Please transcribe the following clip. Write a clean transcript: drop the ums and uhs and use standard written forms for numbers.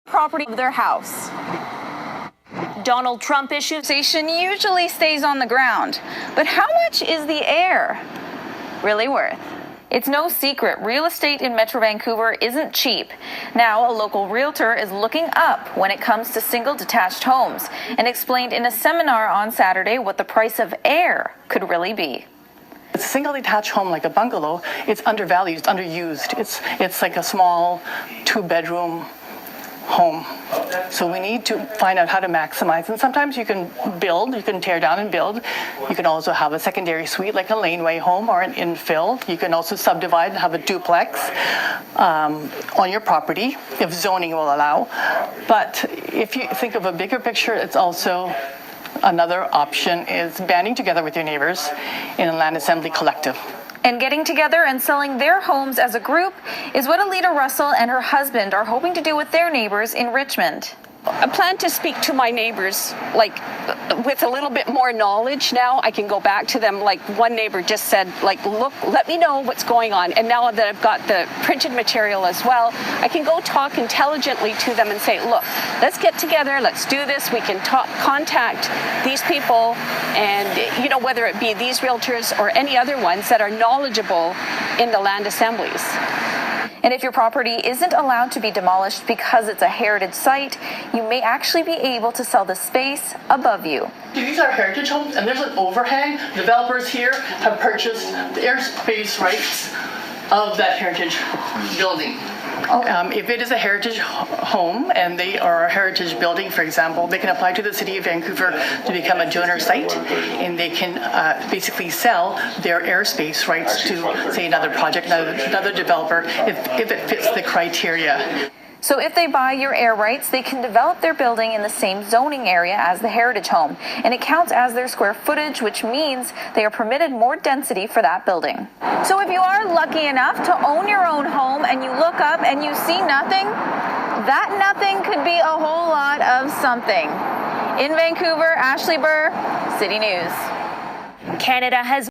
property of their house. Donald Trump issues station usually stays on the ground, but how much is the air really worth? It's no secret, real estate in Metro Vancouver isn't cheap. Now, a local realtor is looking up when it comes to single detached homes and explained in a seminar on Saturday what the price of air could really be. It's a single detached home like a bungalow. It's undervalued, it's underused. It's like a small 2-bedroom home. So we need to find out how to maximize. And sometimes you can build, you can tear down and build. You can also have a secondary suite like a laneway home or an infill. You can also subdivide and have a duplex on your property if zoning will allow. But if you think of a bigger picture, it's also another option is banding together with your neighbors in a land assembly collective. And getting together and selling their homes as a group is what Alita Russell and her husband are hoping to do with their neighbors in Richmond. I plan to speak to my neighbors, like, with a little bit more knowledge now. I can go back to them, like one neighbor just said, like, look, let me know what's going on. And now that I've got the printed material as well, I can go talk intelligently to them and say, look, let's get together, let's do this. We can contact these people and, you know, whether it be these realtors or any other ones that are knowledgeable in the land assemblies. And if your property isn't allowed to be demolished because it's a heritage site, you may actually be able to sell the space above you. These are heritage homes, and there's an overhang. Developers here have purchased the airspace rights of that heritage building. Okay. If it is a heritage home and they are a heritage building, for example, they can apply to the City of Vancouver to become a donor site, and they can basically sell their airspace rights to, say, another project, another developer, if it fits the criteria. So if they buy your air rights, they can develop their building in the same zoning area as the heritage home, and it counts as their square footage, which means they are permitted more density for that building. So if you are lucky enough to own your own home and you look up and you see nothing, that nothing could be a whole lot of something. In Vancouver, Ashley Burr, City News. Canada has